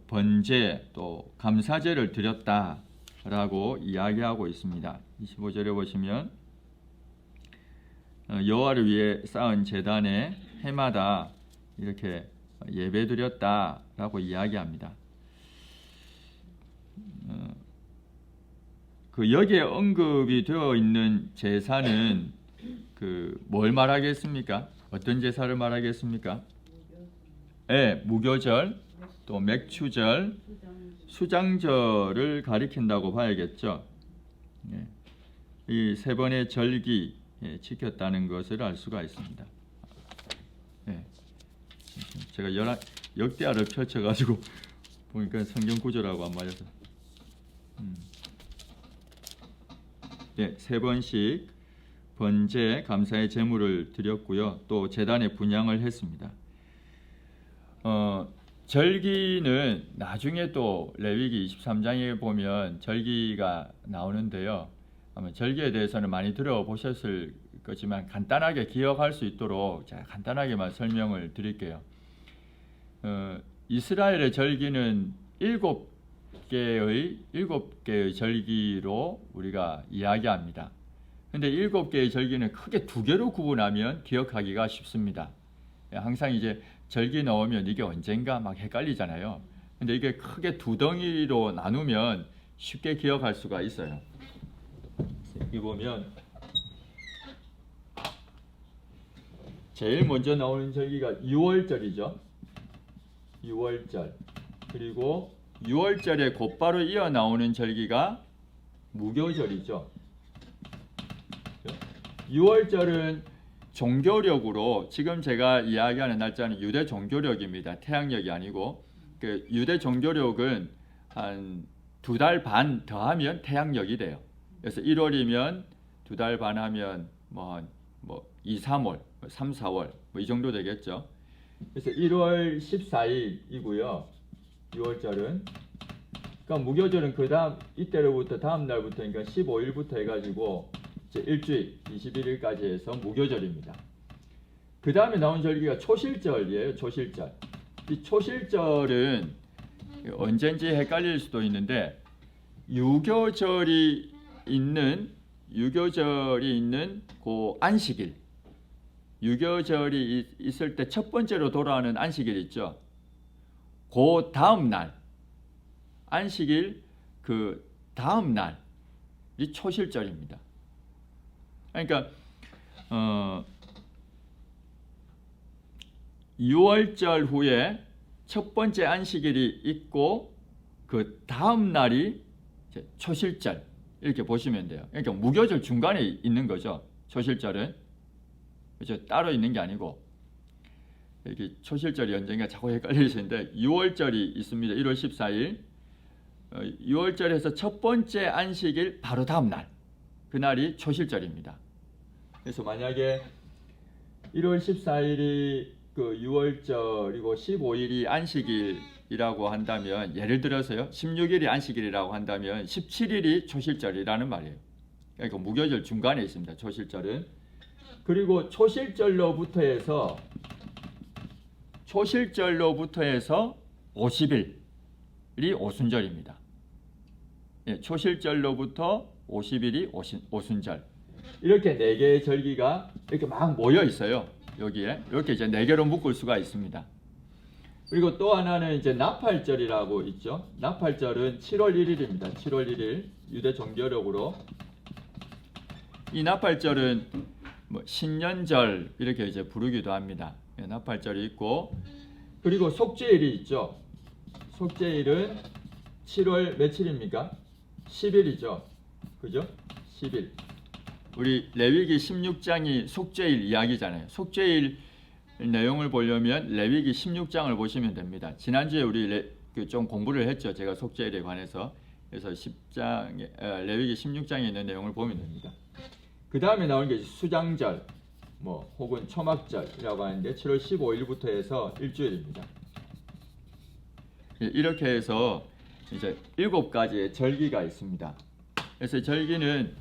번제 또 감사제를 드렸다라고 이야기하고 있습니다. 25절에 보시면 여호와를 위해 쌓은 제단에 해마다 이렇게 예배드렸다라고 이야기합니다. 그 여기에 언급이 되어 있는 제사는 뭘 말하겠습니까? 어떤 제사를 말하겠습니까? 네, 무교절, 또 맥추절, 수장절을 가리킨다고 봐야겠죠. 네. 이 세 번의 절기 지켰다는 것을 알 수가 있습니다. 네. 제가 역대하를 펼쳐가지고 보니까 성경 구절하고 안 맞아서. 네, 세 번씩 번제 감사의 제물을 드렸고요. 또 제단에 분향을 했습니다. 절기는 나중에 또 레위기 23장에 보면 절기가 나오는데요. 아마 절기에 대해서는 많이 들어보셨을 거지만 간단하게 기억할 수 있도록 제가 간단하게만 설명을 드릴게요. 이스라엘의 절기는 7개의 절기로 우리가 이야기합니다. 근데 7개의 절기는 크게 2개로 구분하면 기억하기가 쉽습니다. 항상 이제 절기 나오면 이게 언젠가 막 헷갈리잖아요. 근데 이게 크게 2덩이로 나누면 쉽게 기억할 수가 있어요. 여기 보면 제일 먼저 나오는 절기가 6월절이죠. 6월절. 그리고 6월절에 곧바로 이어 나오는 절기가 무교절이죠. 6월절은 종교력으로 지금 제가 이야기하는 날짜는 유대 종교력입니다. 태양력이 아니고 유대 종교력은 한 2달 반 더하면 태양력이 돼요. 그래서 1월이면 2달 반 하면 뭐 2, 3월, 3, 4월 뭐 이 정도 되겠죠. 그래서 1월 14일이고요. 6월절은 그러니까 무교절은 그 다음 이때로부터 다음 날부터 그러니까 15일부터 해가지고 이제 일주일 21일까지 해서 무교절입니다. 그 다음에 나온 절기가 초실절이에요. 초실절. 이 초실절은 언젠지 헷갈릴 수도 있는데 유교절이 있는 그 안식일, 유교절이 있을 때 첫 번째로 돌아오는 안식일 있죠. 그 다음 날 안식일 그 다음 날이 초실절입니다. 그러니까 6월절 후에 첫 번째 안식일이 있고 그 다음 날이 초실절 이렇게 보시면 돼요. 그러니까 무교절 중간에 있는 거죠. 초실절은 그렇죠? 따로 있는 게 아니고 이렇게 초실절이 언젠가 자꾸 헷갈리시는데 6월절이 있습니다. 1월 14일 6월절에서 첫 번째 안식일 바로 다음 날 그날이 초실절입니다. 그래서 만약에 1월 14일이 그 6월절이고 15일이 안식일이라고 한다면 예를 들어서요 16일이 안식일이라고 한다면 17일이 초실절이라는 말이에요. 그러니까 무교절 중간에 있습니다. 초실절은. 그리고 초실절로부터 해서 50일이 오순절입니다. 예, 초실절로부터 50일이 오순절. 이렇게 4개의 절기가 이렇게 막 모여 있어요. 여기에 이렇게 이제 4개로 묶을 수가 있습니다. 그리고 또 하나는 이제 나팔절이라고 있죠. 나팔절은 7월 1일입니다. 7월 1일 유대 종교력으로 이 나팔절은 뭐 신년절 이렇게 이제 부르기도 합니다. 예, 나팔절이 있고 그리고 속죄일이 있죠. 속죄일은 7월 며칠입니까? 10일이죠. 그죠? 10일. 우리 레위기 16장이 속죄일 이야기잖아요. 속죄일 내용을 보려면 레위기 16장을 보시면 됩니다. 지난주에 우리 좀 공부를 했죠. 제가 속죄일에 관해서. 그래서 레위기 16장에 있는 내용을 보면 됩니다. 그 다음에 나오는 게 수장절, 뭐 혹은 초막절이라고 하는데 7월 15일부터 해서 일주일입니다. 이렇게 해서 이제 7가지의 절기가 있습니다. 그래서 절기는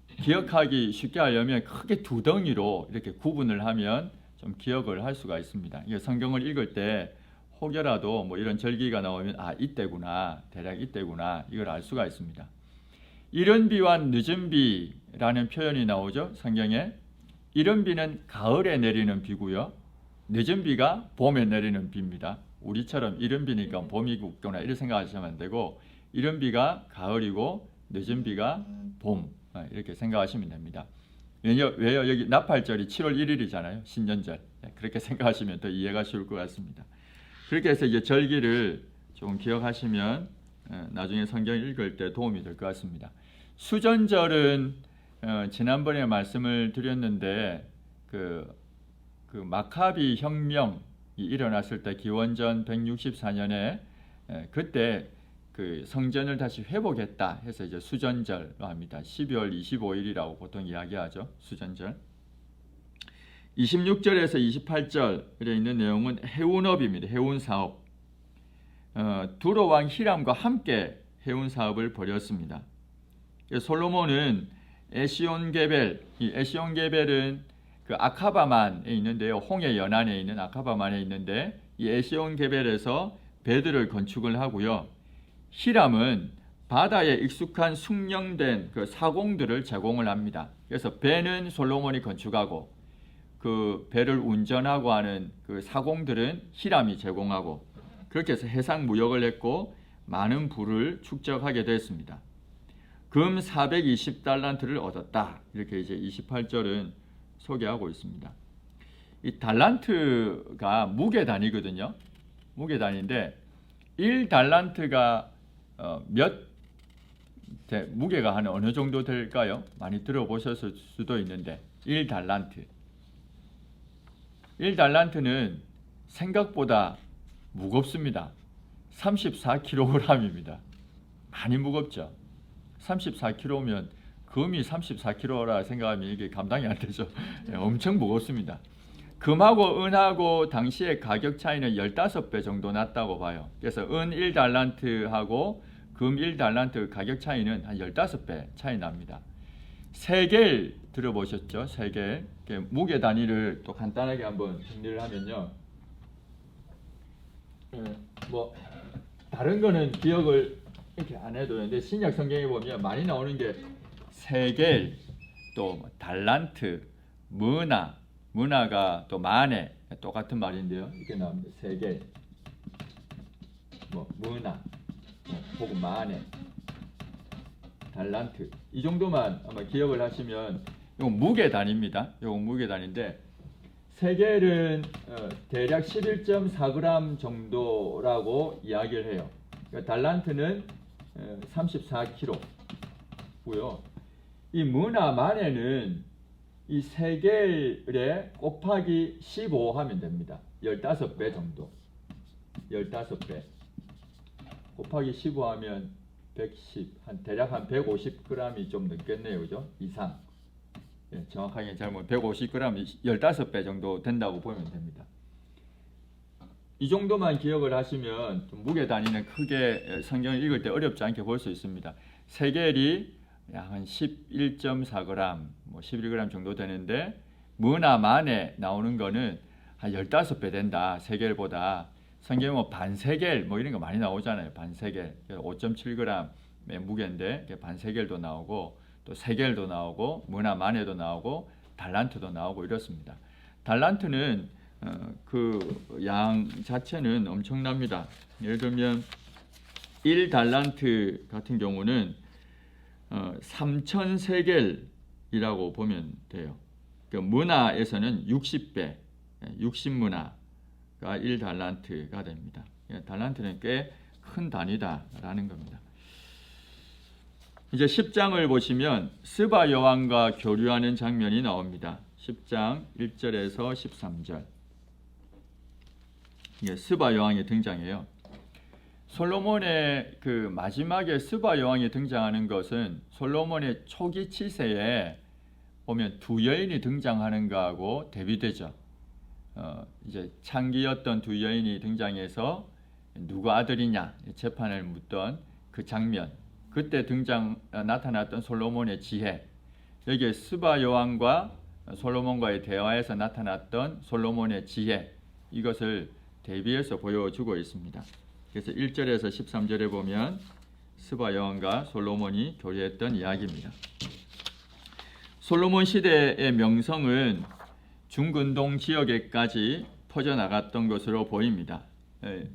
기억하기 쉽게 하려면 크게 두 덩이로 이렇게 구분을 하면 좀 기억을 할 수가 있습니다. 이게 성경을 읽을 때 혹여라도 뭐 이런 절기가 나오면 아 이때구나, 대략 이때구나 이걸 알 수가 있습니다. 이른 비와 늦은 비라는 표현이 나오죠. 성경에 이른 비는 가을에 내리는 비고요. 늦은 비가 봄에 내리는 비입니다. 우리처럼 이른 비니까 봄이구나 이렇게 생각하시면 안 되고 이른 비가 가을이고 늦은 비가 봄 이렇게 생각하시면 됩니다. 왜요? 여기 나팔절이 7월 1일이잖아요. 신년절. 그렇게 생각하시면 더 이해가 쉬울 것 같습니다. 그렇게 해서 이제 절기를 좀 기억하시면 나중에 성경 읽을 때 도움이 될 것 같습니다. 수전절은 지난번에 말씀을 드렸는데 그 마카비 혁명이 일어났을 때 기원전 164년에 그때 그 성전을 다시 회복했다 해서 이제 수전절로 합니다. 12월 25일이라고 보통 이야기하죠. 수전절. 26절에서 28절에 있는 내용은 해운업입니다. 해운사업. 두로 왕 히람과 함께 해운사업을 벌였습니다. 솔로몬은 에시온게벨, 이 에시온게벨은 그 아카바만에 있는데요. 홍해 연안에 있는 아카바만에 있는데 이 에시온게벨에서 배들을 건축을 하고요. 히람은 바다에 익숙한 숙련된 그 사공들을 제공을 합니다. 그래서 배는 솔로몬이 건축하고 그 배를 운전하고 하는 그 사공들은 히람이 제공하고 그렇게 해서 해상 무역을 했고 많은 부를 축적하게 됐습니다. 금 420달란트를 얻었다. 이렇게 이제 28절은 소개하고 있습니다. 이 달란트가 무게단위거든요. 무게단위인데 1달란트가 무게가 한 어느 정도 될까요? 많이 들어보셨을 수도 있는데 1달란트. 1달란트는 생각보다 무겁습니다. 34kg입니다. 많이 무겁죠. 34kg면 금이 34kg라 생각하면 이게 감당이 안 되죠. 엄청 무겁습니다. 금하고 은하고 당시의 가격 차이는 15배 정도 났다고 봐요. 그래서 은 1달란트하고 금 1달란트 가격 차이는 한 15배 차이 납니다. 세겔 들어보셨죠? 세겔. 무게 단위를 또 간단하게 한번 정리를 하면요. 뭐 다른 거는 기억을 이렇게 안 해도 되는데 신약 성경에 보면 많이 나오는 게 세겔, 또 달란트, 문화가 또 마네 똑같은 말인데요. 이렇게 나옵니다. 세겔, 뭐 문화, 혹은 마네, 달란트 이 정도만 아마 기억을 하시면 이건 무게 단위입니다. 이건 무게 단위인데 세겔은 대략 11.4g 정도라고 이야기를 해요. 그러니까 달란트는 34kg고요. 이 문화 만에는 이 세겔에 곱하기 15 하면 됩니다. 15배 정도. 15배. 곱하기 15 하면 110, 대략 한 150g이 좀 넘겠네요. 그죠? 이상. 정확하게 잘못 150g, 15배 정도 된다고 보면 됩니다. 이 정도만 기억을 하시면 좀 무게 단위는 크게 성경을 읽을 때 어렵지 않게 볼 수 있습니다. 세겔이 약 한 11.4g, 뭐 11g 정도 되는데 문화만에 나오는 거는 한 15배 된다. 세겔보다. 성경에 뭐 반세겔 뭐 이런 거 많이 나오잖아요. 반세겔 5.7g의 무게인데 반세겔도 나오고 또 세겔도 나오고 문화만에도 나오고 달란트도 나오고 이렇습니다. 달란트는 그 양 자체는 엄청납니다. 예를 들면 1달란트 같은 경우는 3,000세겔이라고 보면 돼요. 그 문화에서는 60배, 60문화가 1달란트가 됩니다. 달란트는 꽤 큰 단위다라는 겁니다. 이제 10장을 보시면 스바 여왕과 교류하는 장면이 나옵니다. 10장 1절에서 13절. 스바 여왕이 등장해요. 솔로몬의 그 마지막에 스바 여왕이 등장하는 것은 솔로몬의 초기 치세에 보면 두 여인이 등장하는 거하고 대비되죠. 이제 창기였던 두 여인이 등장해서 누구 아들이냐 재판을 묻던 그 장면, 그때 나타났던 솔로몬의 지혜, 여기에 스바 여왕과 솔로몬과의 대화에서 나타났던 솔로몬의 지혜, 이것을 대비해서 보여주고 있습니다. 그래서 1절에서 13절에 보면 스바 여왕과 솔로몬이 교류했던 이야기입니다. 솔로몬 시대의 명성은 중근동 지역에까지 퍼져나갔던 것으로 보입니다.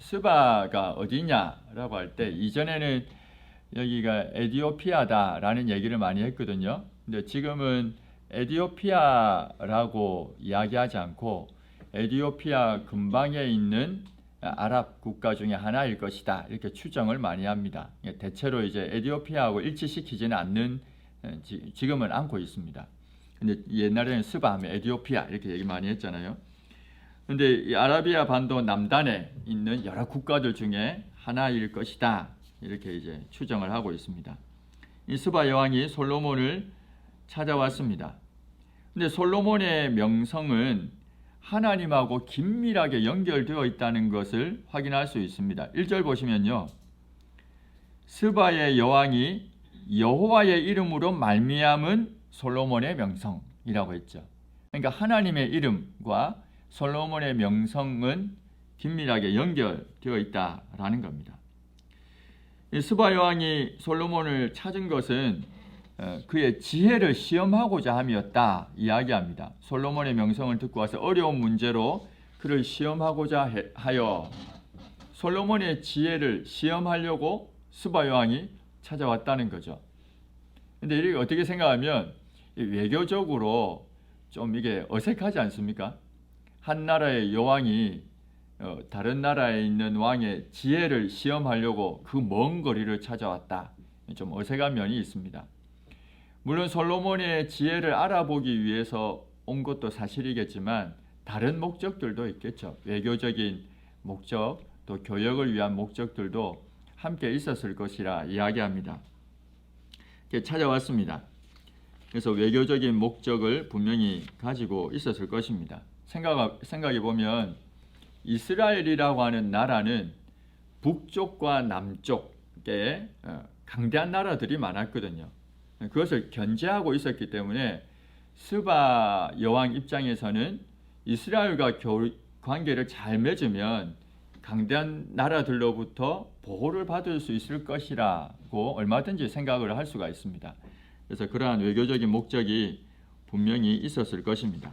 스바가 어디냐라고 할 때, 이전에는 여기가 에디오피아다라는 얘기를 많이 했거든요. 근데 지금은 에디오피아라고 이야기하지 않고 에디오피아 근방에 있는 아랍 국가 중에 하나일 것이다, 이렇게 추정을 많이 합니다. 대체로 이제 에디오피아하고 일치시키지는 않는, 지금은 않고 있습니다. 근데 옛날에는 스바 하면 에디오피아 이렇게 얘기 많이 했잖아요. 근데 이 아라비아 반도 남단에 있는 여러 국가들 중에 하나일 것이다, 이렇게 이제 추정을 하고 있습니다. 이 스바 여왕이 솔로몬을 찾아왔습니다. 근데 솔로몬의 명성은 하나님하고 긴밀하게 연결되어 있다는 것을 확인할 수 있습니다. 1절 보시면요, 스바의 여왕이 여호와의 이름으로 말미암은 솔로몬의 명성이라고 했죠. 그러니까 하나님의 이름과 솔로몬의 명성은 긴밀하게 연결되어 있다라는 겁니다. 스바 여왕이 솔로몬을 찾은 것은 그의 지혜를 시험하고자 함이었다 이야기합니다. 솔로몬의 명성을 듣고 와서 어려운 문제로 그를 시험하고자 하여 솔로몬의 지혜를 시험하려고 스바 여왕이 찾아왔다는 거죠. 근데 이렇게 어떻게 생각하면 외교적으로 좀 이게 어색하지 않습니까? 한 나라의 여왕이 다른 나라에 있는 왕의 지혜를 시험하려고 그 먼 거리를 찾아왔다. 좀 어색한 면이 있습니다. 물론 솔로몬의 지혜를 알아보기 위해서 온 것도 사실이겠지만 다른 목적들도 있겠죠. 외교적인 목적, 또 교역을 위한 목적들도 함께 있었을 것이라 이야기합니다. 찾아왔습니다. 그래서 외교적인 목적을 분명히 가지고 있었을 것입니다. 생각해 보면 이스라엘이라고 하는 나라는 북쪽과 남쪽에 강대한 나라들이 많았거든요. 그것을 견제하고 있었기 때문에 스바 여왕 입장에서는 이스라엘과 관계를 잘 맺으면 강대한 나라들로부터 보호를 받을 수 있을 것이라고 얼마든지 생각을 할 수가 있습니다. 그래서 그러한 외교적인 목적이 분명히 있었을 것입니다.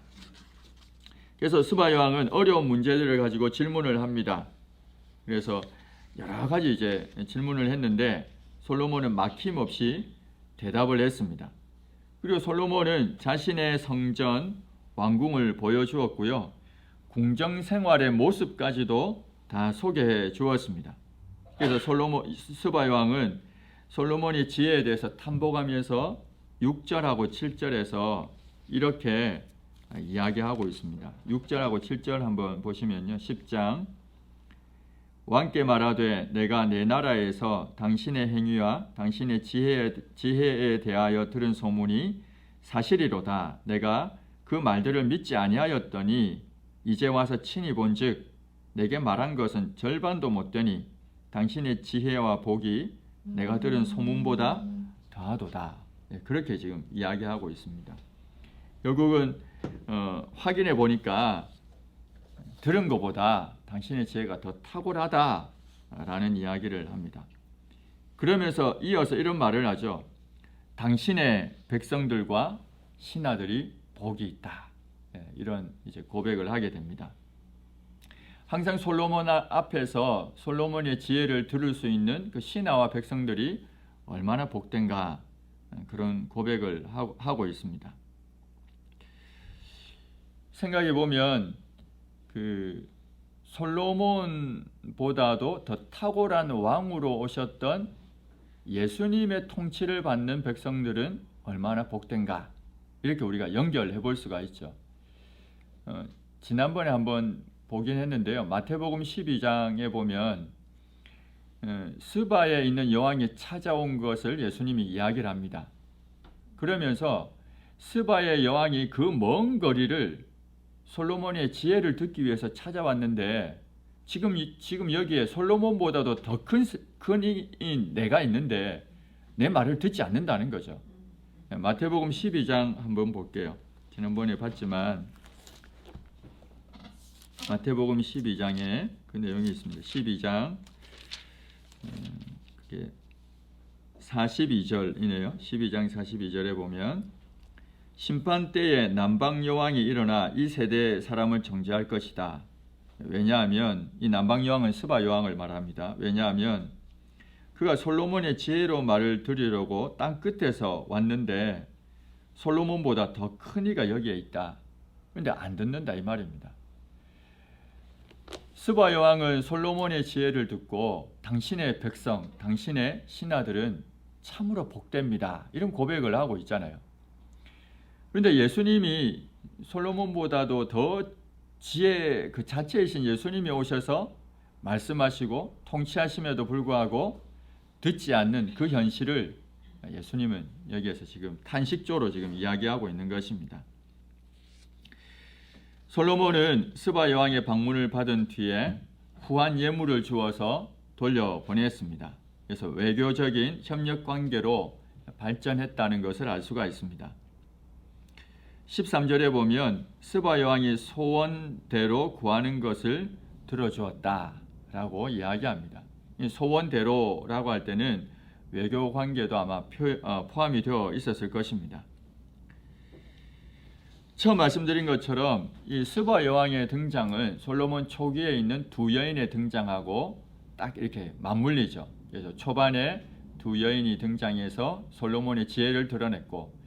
그래서 스바 여왕은 어려운 문제들을 가지고 질문을 합니다. 그래서 여러 가지 이제 질문을 했는데 솔로몬은 막힘없이 대답을 했습니다. 그리고 솔로몬은 자신의 성전, 왕궁을 보여주었고요. 궁정 생활의 모습까지도 다 소개해 주었습니다. 그래서 스바 여왕은 솔로몬의 지혜에 대해서 탐복하면서 6절하고 7절에서 이렇게 이야기하고 있습니다. 6절하고 7절 한번 보시면요. 10장 왕께 말하되 내가 내 나라에서 당신의 행위와 당신의 지혜에 대하여 들은 소문이 사실이로다. 내가 그 말들을 믿지 아니하였더니 이제 와서 친히 본즉 내게 말한 것은 절반도 못되니 당신의 지혜와 복이 내가 들은 소문보다 더하도다. 그렇게 지금 이야기하고 있습니다. 결국은 확인해 보니까 들은 것보다 당신의 지혜가 더 탁월하다라는 이야기를 합니다. 그러면서 이어서 이런 말을 하죠. 당신의 백성들과 신하들이 복이 있다. 이런 이제 고백을 하게 됩니다. 항상 솔로몬 앞에서 솔로몬의 지혜를 들을 수 있는 그 신하와 백성들이 얼마나 복된가, 그런 고백을 하고 있습니다. 생각해 보면 그 솔로몬보다도 더 탁월한 왕으로 오셨던 예수님의 통치를 받는 백성들은 얼마나 복된가, 이렇게 우리가 연결해 볼 수가 있죠. 지난번에 한번 보긴 했는데요. 마태복음 12장에 보면 스바에 있는 여왕이 찾아온 것을 예수님이 이야기를 합니다. 그러면서 스바의 여왕이 그 먼 거리를 솔로몬의 지혜를 듣기 위해서 찾아왔는데 지금 여기에 솔로몬보다도 더 큰 내가 있는데 내 말을 듣지 않는다는 거죠. 마태복음 12장 한번 볼게요. 지난번에 봤지만 마태복음 12장에 그 내용이 있습니다. 12장 그게 42절이네요. 12장 42절에 보면 심판 때에 남방 여왕이 일어나 이 세대의 사람을 정죄할 것이다. 왜냐하면 이 남방 여왕은 스바 여왕을 말합니다. 왜냐하면 그가 솔로몬의 지혜로 말을 들으려고 땅 끝에서 왔는데 솔로몬보다 더 큰 이가 여기에 있다. 그런데 안 듣는다 이 말입니다. 스바 여왕은 솔로몬의 지혜를 듣고 당신의 백성, 당신의 신하들은 참으로 복됩니다. 이런 고백을 하고 있잖아요. 그런데 예수님이 솔로몬보다도 더 지혜 그 자체이신 예수님이 오셔서 말씀하시고 통치하심에도 불구하고 듣지 않는 그 현실을 예수님은 여기에서 지금 탄식조로 지금 이야기하고 있는 것입니다. 솔로몬은 스바 여왕의 방문을 받은 뒤에 후한 예물을 주어서 돌려보냈습니다. 그래서 외교적인 협력 관계로 발전했다는 것을 알 수가 있습니다. 13절에 보면 스바 여왕이 소원대로 구하는 것을 들어주었다라고 이야기합니다. 소원대로라고 할 때는 외교 관계도 아마 포함이 되어 있었을 것입니다. 처음 말씀드린 것처럼 이 스바 여왕의 등장은 솔로몬 초기에 있는 두 여인의 등장하고 딱 이렇게 맞물리죠. 그래서 초반에 두 여인이 등장해서 솔로몬의 지혜를 드러냈고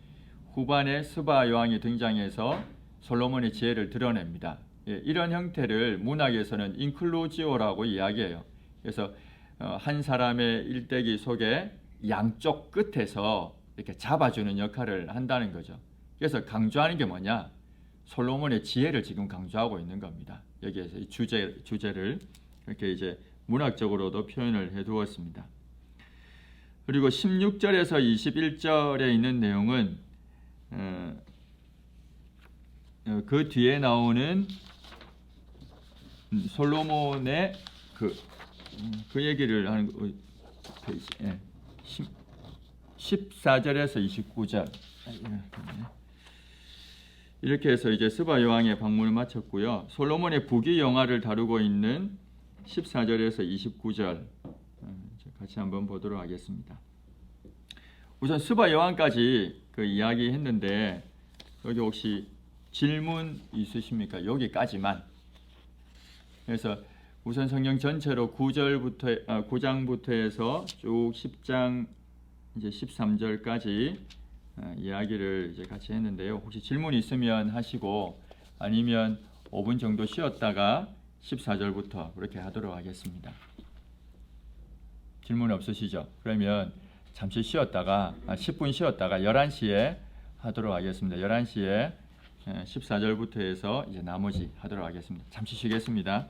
후반에 스바 여왕이 등장해서 솔로몬의 지혜를 드러냅니다. 이런 형태를 문학에서는 인클루지오라고 이야기해요. 그래서 한 사람의 일대기 속에 양쪽 끝에서 이렇게 잡아주는 역할을 한다는 거죠. 그래서 강조하는 게 뭐냐? 솔로몬의 지혜를 지금 강조하고 있는 겁니다. 여기에서 이 주제를 이렇게 이제 문학적으로도 표현을 해두었습니다. 그리고 16절에서 21절에 있는 내용은 그 뒤에 나오는 솔로몬의 그 얘기를 하는 페이지 14절에서 29절 이렇게 해서 이제 스바 여왕의 방문을 마쳤고요. 솔로몬의 부귀 영화를 다루고 있는 14절에서 29절 같이 한번 보도록 하겠습니다. 우선 스바 여왕까지 그 이야기했는데 여기 혹시 질문 있으십니까? 여기까지만. 그래서 우선 성경 전체로 9장부터 해서 쭉 10장 이제 13절까지 이야기를 이제 같이 했는데요. 혹시 질문 있으면 하시고 아니면 5분 정도 쉬었다가 14절부터 그렇게 하도록 하겠습니다. 질문 없으시죠? 그러면 잠시 쉬었다가 10분 쉬었다가 11시에 하도록 하겠습니다. 11시에 14절부터 해서 이제 나머지 하도록 하겠습니다. 잠시 쉬겠습니다.